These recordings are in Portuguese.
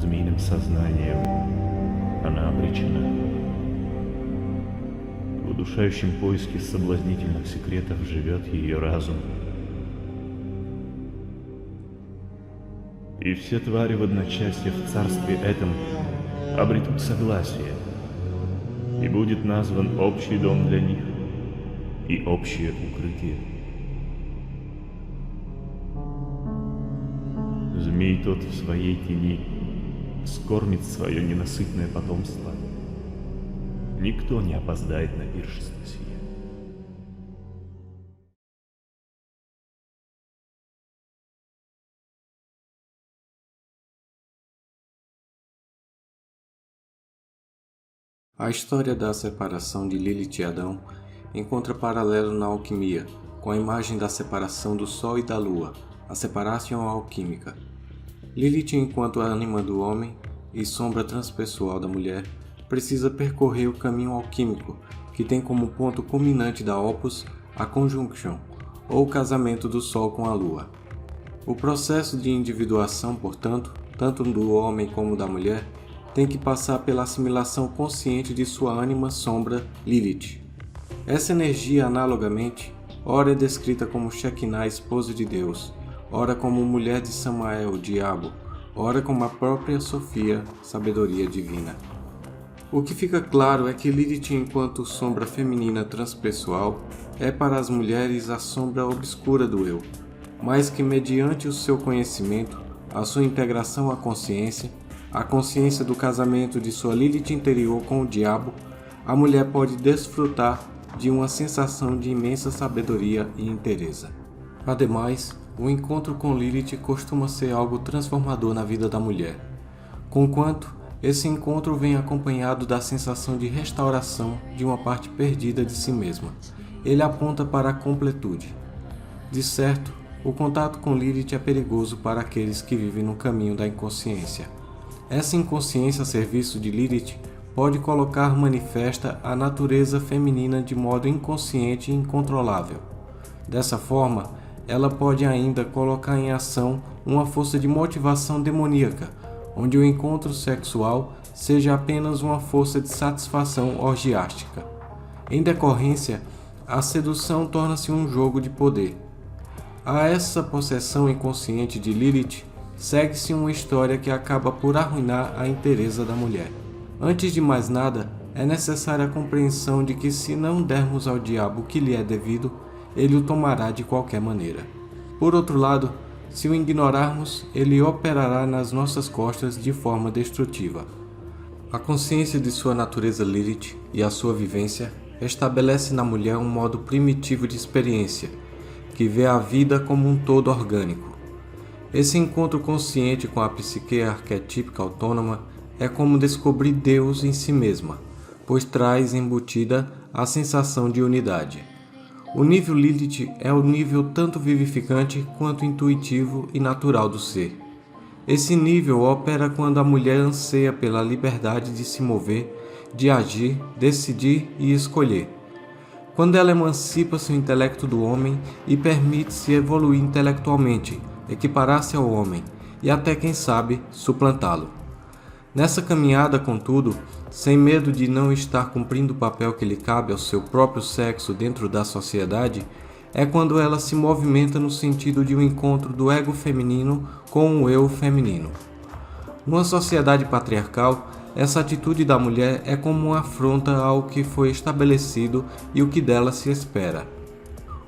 змеиным сознанием, она обречена. В удушающем поиске соблазнительных секретов живет ее разум. И все твари в одночасье в царстве этом обретут согласие, и будет назван общий дом для них и общее укрытие. Змей тот в своей тени скормит свое ненасытное потомство. Никто не опоздает на пиршество сие. A história da separação de Lilith e Adão encontra paralelo na alquimia, com a imagem da separação do Sol e da Lua, a separatio alquímica. Lilith, enquanto ânima do homem e sombra transpessoal da mulher, precisa percorrer o caminho alquímico, que tem como ponto culminante da opus a conjunction, ou o casamento do Sol com a Lua. O processo de individuação, portanto, tanto do homem como da mulher, tem que passar pela assimilação consciente de sua ânima sombra Lilith. Essa energia, analogamente, ora é descrita como Shekinah, esposa de Deus, ora como mulher de Samael, diabo, ora como a própria Sofia, sabedoria divina. O que fica claro é que Lilith, enquanto sombra feminina transpessoal, é para as mulheres a sombra obscura do eu, mas que mediante o seu conhecimento, a sua integração à consciência, a consciência do casamento de sua Lilith interior com o diabo, a mulher pode desfrutar de uma sensação de imensa sabedoria e inteireza. Ademais, o encontro com Lilith costuma ser algo transformador na vida da mulher, conquanto esse encontro vem acompanhado da sensação de restauração de uma parte perdida de si mesma. Ele aponta para a completude. De certo, o contato com Lilith é perigoso para aqueles que vivem no caminho da inconsciência. Essa inconsciência a serviço de Lilith pode colocar manifesta a natureza feminina de modo inconsciente e incontrolável. Dessa forma, ela pode ainda colocar em ação uma força de motivação demoníaca, onde o encontro sexual seja apenas uma força de satisfação orgiástica. Em decorrência, a sedução torna-se um jogo de poder. A essa possessão inconsciente de Lilith, segue-se uma história que acaba por arruinar a inteireza da mulher. Antes de mais nada, é necessária a compreensão de que se não dermos ao diabo o que lhe é devido, ele o tomará de qualquer maneira. Por outro lado, se o ignorarmos, ele operará nas nossas costas de forma destrutiva. A consciência de sua natureza Lilith e a sua vivência estabelece na mulher um modo primitivo de experiência, que vê a vida como um todo orgânico. Esse encontro consciente com a psique arquetípica autônoma é como descobrir Deus em si mesma, pois traz embutida a sensação de unidade. O nível Lilith é o nível tanto vivificante quanto intuitivo e natural do ser. Esse nível opera quando a mulher anseia pela liberdade de se mover, de agir, decidir e escolher. Quando ela emancipa seu intelecto do homem e permite-se evoluir intelectualmente, equiparar-se ao homem e até, quem sabe, suplantá-lo. Nessa caminhada, contudo, sem medo de não estar cumprindo o papel que lhe cabe ao seu próprio sexo dentro da sociedade, é quando ela se movimenta no sentido de um encontro do ego feminino com o eu feminino. Numa sociedade patriarcal, essa atitude da mulher é como uma afronta ao que foi estabelecido e o que dela se espera.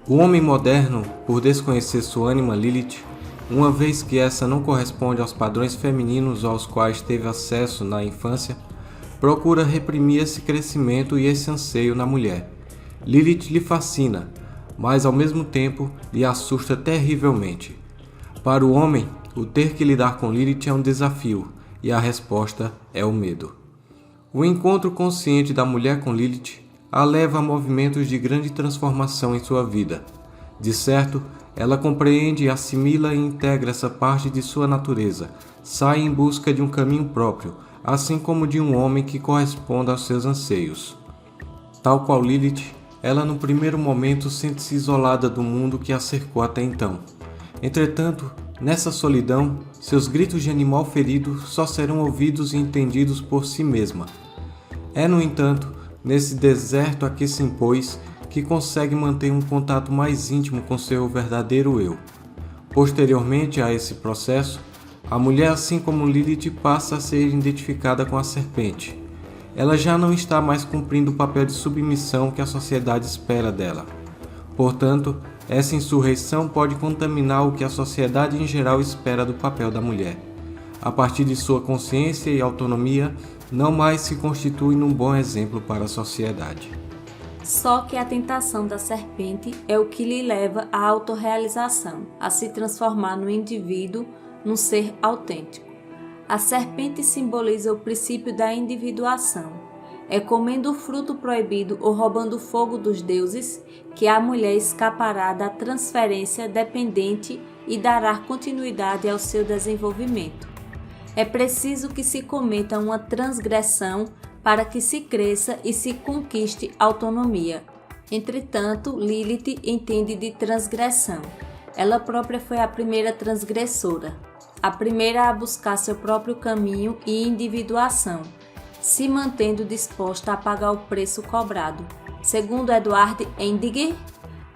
O homem moderno, por desconhecer sua ânima Lilith, uma vez que essa não corresponde aos padrões femininos aos quais teve acesso na infância, procura reprimir esse crescimento e esse anseio na mulher. Lilith lhe fascina, mas ao mesmo tempo lhe assusta terrivelmente. Para o homem, o ter que lidar com Lilith é um desafio, e a resposta é o medo. O encontro consciente da mulher com Lilith a leva a movimentos de grande transformação em sua vida. De certo, ela compreende, assimila e integra essa parte de sua natureza, sai em busca de um caminho próprio, assim como de um homem que corresponda aos seus anseios. Tal qual Lilith, ela no primeiro momento sente-se isolada do mundo que a cercou até então. Entretanto, Nessa solidão, seus gritos de animal ferido só serão ouvidos e entendidos por si mesma. É, no entanto, nesse deserto a que se impôs, que consegue manter um contato mais íntimo com seu verdadeiro eu. Posteriormente a esse processo, a mulher, assim como Lilith, passa a ser identificada com a serpente. Ela já não está mais cumprindo o papel de submissão que a sociedade espera dela. Portanto, essa insurreição pode contaminar o que a sociedade em geral espera do papel da mulher. A partir de sua consciência e autonomia, não mais se constitui num bom exemplo para a sociedade. Só que a tentação da serpente é o que lhe leva à autorrealização, a se transformar no indivíduo, num ser autêntico. A serpente simboliza o princípio da individuação. É comendo o fruto proibido ou roubando o fogo dos deuses que a mulher escapará da transferência dependente e dará continuidade ao seu desenvolvimento. É preciso que se cometa uma transgressão para que se cresça e se conquiste autonomia. Entretanto, Lilith entende de transgressão. Ela própria foi a primeira transgressora, a primeira a buscar seu próprio caminho e individuação, se mantendo disposta a pagar o preço cobrado. Segundo Edward Endinger,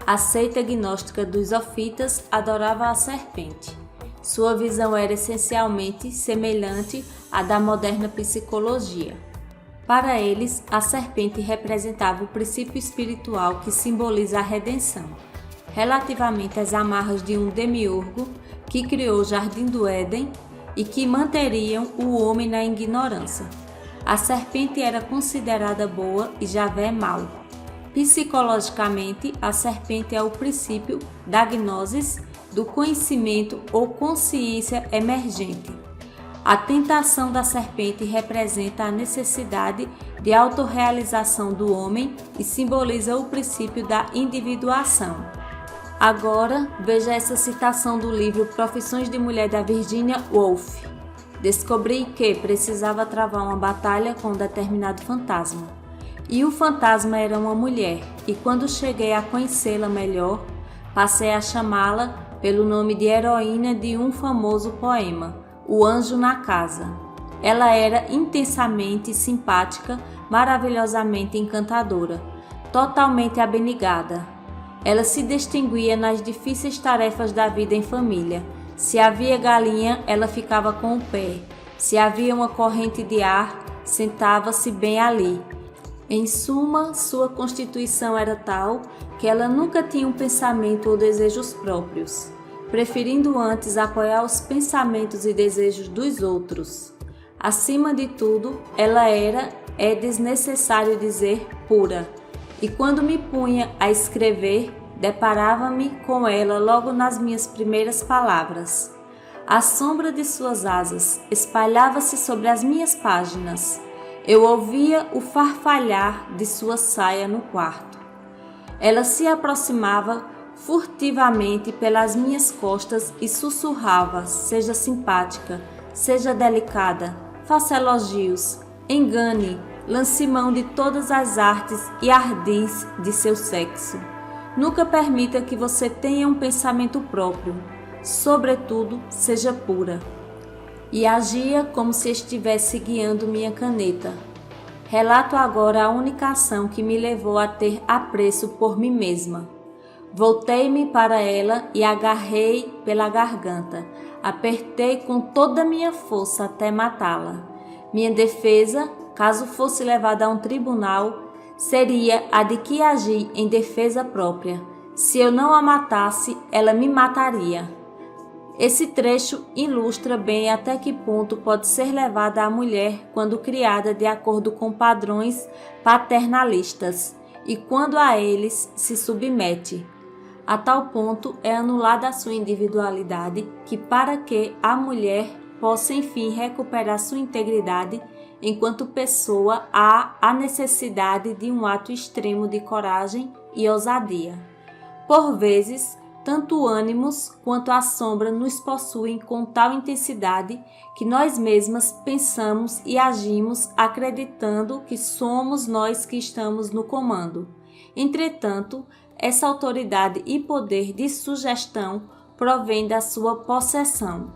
a seita gnóstica dos Ofitas adorava a serpente. Sua visão era essencialmente semelhante à da moderna psicologia. Para eles, a serpente representava o princípio espiritual que simboliza a redenção, relativamente às amarras de um demiurgo que criou o Jardim do Éden e que manteriam o homem na ignorância. A serpente era considerada boa e Javé mau. Psicologicamente, a serpente é o princípio da gnosis, do conhecimento ou consciência emergente. A tentação da serpente representa a necessidade de autorrealização do homem e simboliza o princípio da individuação. Agora, veja essa citação do livro Profissões de Mulher da Virginia Woolf. Descobri que precisava travar uma batalha com um determinado fantasma. E o fantasma era uma mulher, e quando cheguei a conhecê-la melhor, passei a chamá-la pelo nome de heroína de um famoso poema, O Anjo na Casa. Ela era intensamente simpática, maravilhosamente encantadora, totalmente abnegada. Ela se distinguia nas difíceis tarefas da vida em família. Se havia galinha, ela ficava com o pé. Se havia uma corrente de ar, sentava-se bem ali. Em suma, sua constituição era tal que ela nunca tinha um pensamento ou desejos próprios, preferindo antes apoiar os pensamentos e desejos dos outros. Acima de tudo, ela é desnecessário dizer, pura. E quando me punha a escrever, deparava-me com ela logo nas minhas primeiras palavras. A sombra de suas asas espalhava-se sobre as minhas páginas. Eu ouvia o farfalhar de sua saia no quarto. Ela se aproximava furtivamente pelas minhas costas e sussurrava: seja simpática, seja delicada, faça elogios, engane, lance mão de todas as artes e ardis de seu sexo. Nunca permita que você tenha um pensamento próprio. Sobretudo, seja pura. E agia como se estivesse guiando minha caneta. Relato agora a única ação que me levou a ter apreço por mim mesma. Voltei-me para ela e agarrei pela garganta. Apertei com toda a minha força até matá-la. Minha defesa, caso fosse levada a um tribunal, seria a de que agi em defesa própria. Se eu não a matasse, ela me mataria. Esse trecho ilustra bem até que ponto pode ser levada a mulher quando criada de acordo com padrões paternalistas e quando a eles se submete. A tal ponto é anulada a sua individualidade que, para que a mulher possa enfim recuperar sua integridade enquanto pessoa, há a necessidade de um ato extremo de coragem e ousadia. Por vezes, tanto o ânimos quanto a sombra nos possuem com tal intensidade que nós mesmas pensamos e agimos acreditando que somos nós que estamos no comando. Entretanto, essa autoridade e poder de sugestão provém da sua possessão.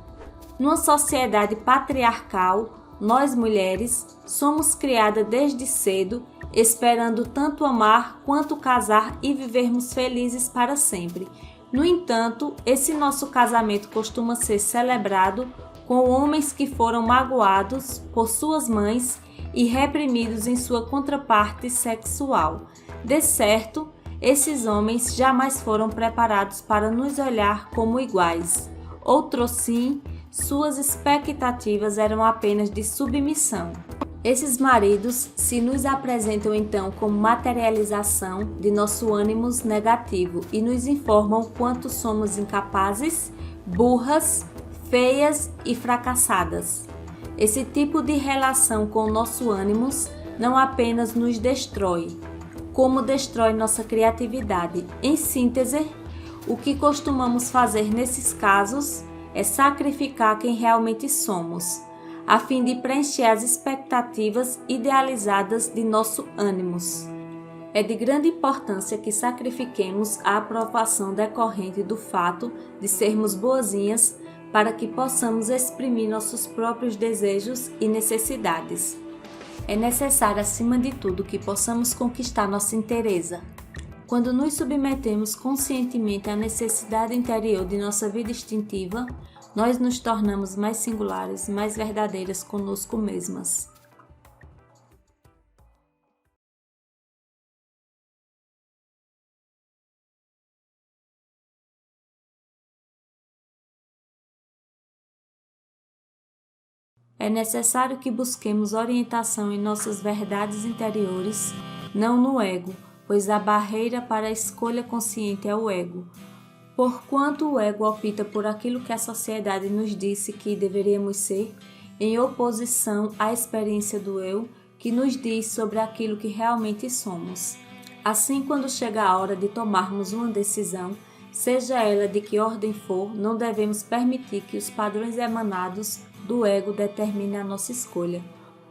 Numa sociedade patriarcal, nós mulheres somos criadas desde cedo, esperando tanto amar quanto casar e vivermos felizes para sempre. No entanto, esse nosso casamento costuma ser celebrado com homens que foram magoados por suas mães e reprimidos em sua contraparte sexual. De certo, esses homens jamais foram preparados para nos olhar como iguais. Outrossim, suas expectativas eram apenas de submissão. Esses maridos se nos apresentam então como materialização de nosso ânimo negativo e nos informam quanto somos incapazes, burras, feias e fracassadas. Esse tipo de relação com o nosso ânimo não apenas nos destrói, como destrói nossa criatividade. Em síntese, o que costumamos fazer nesses casos é sacrificar quem realmente somos, a fim de preencher as expectativas idealizadas de nosso ânimo. É de grande importância que sacrifiquemos a aprovação decorrente do fato de sermos boazinhas para que possamos exprimir nossos próprios desejos e necessidades. É necessário, acima de tudo, que possamos conquistar nossa inteireza. Quando nos submetemos conscientemente à necessidade interior de nossa vida instintiva, nós nos tornamos mais singulares, mais verdadeiras conosco mesmas. É necessário que busquemos orientação em nossas verdades interiores, não no ego, pois a barreira para a escolha consciente é o ego. Porquanto o ego opta por aquilo que a sociedade nos disse que deveríamos ser, em oposição à experiência do eu, que nos diz sobre aquilo que realmente somos. Assim, quando chega a hora de tomarmos uma decisão, seja ela de que ordem for, não devemos permitir que os padrões emanados do ego determinem a nossa escolha.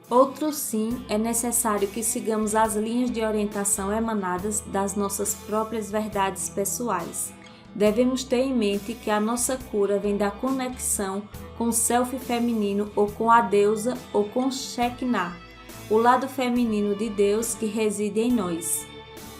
Outrossim, é necessário que sigamos as linhas de orientação emanadas das nossas próprias verdades pessoais. Devemos ter em mente que a nossa cura vem da conexão com o self feminino ou com a deusa ou com Shekinah, o lado feminino de Deus que reside em nós.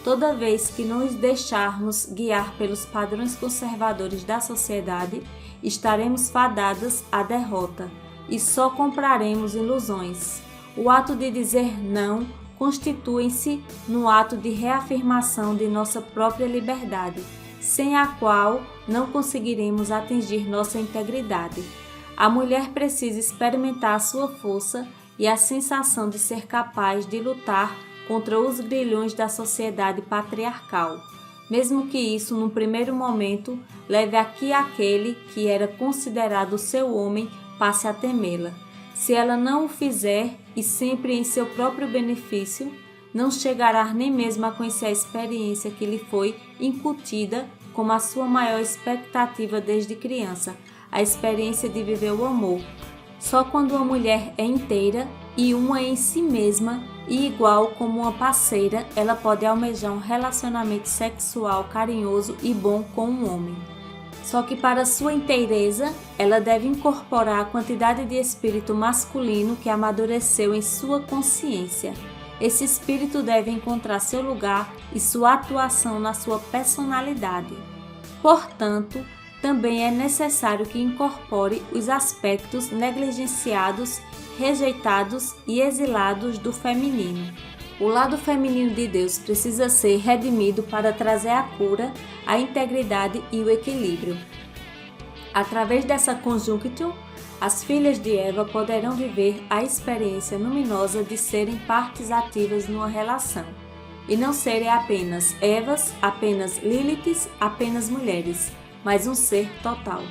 Toda vez que nos deixarmos guiar pelos padrões conservadores da sociedade, estaremos fadadas à derrota e só compraremos ilusões. O ato de dizer não constitui-se no ato de reafirmação de nossa própria liberdade, sem a qual não conseguiremos atingir nossa integridade. A mulher precisa experimentar a sua força e a sensação de ser capaz de lutar contra os grilhões da sociedade patriarcal, mesmo que isso, num primeiro momento, leve a que aquele que era considerado seu homem passe a temê-la. Se ela não o fizer, e sempre em seu próprio benefício, não chegará nem mesmo a conhecer a experiência que lhe foi incutida como a sua maior expectativa desde criança, a experiência de viver o amor. Só quando uma mulher é inteira e uma em si mesma e igual como uma parceira, ela pode almejar um relacionamento sexual carinhoso e bom com um homem. Só que para sua inteireza, ela deve incorporar a quantidade de espírito masculino que amadureceu em sua consciência. Esse espírito deve encontrar seu lugar e sua atuação na sua personalidade. Portanto, também é necessário que incorpore os aspectos negligenciados, rejeitados e exilados do feminino. O lado feminino de Deus precisa ser redimido para trazer a cura, a integridade e o equilíbrio. Através dessa conjunção, as filhas de Eva poderão viver a experiência luminosa de serem partes ativas numa relação, e não serem apenas Evas, apenas Liliths, apenas mulheres, mas um ser total.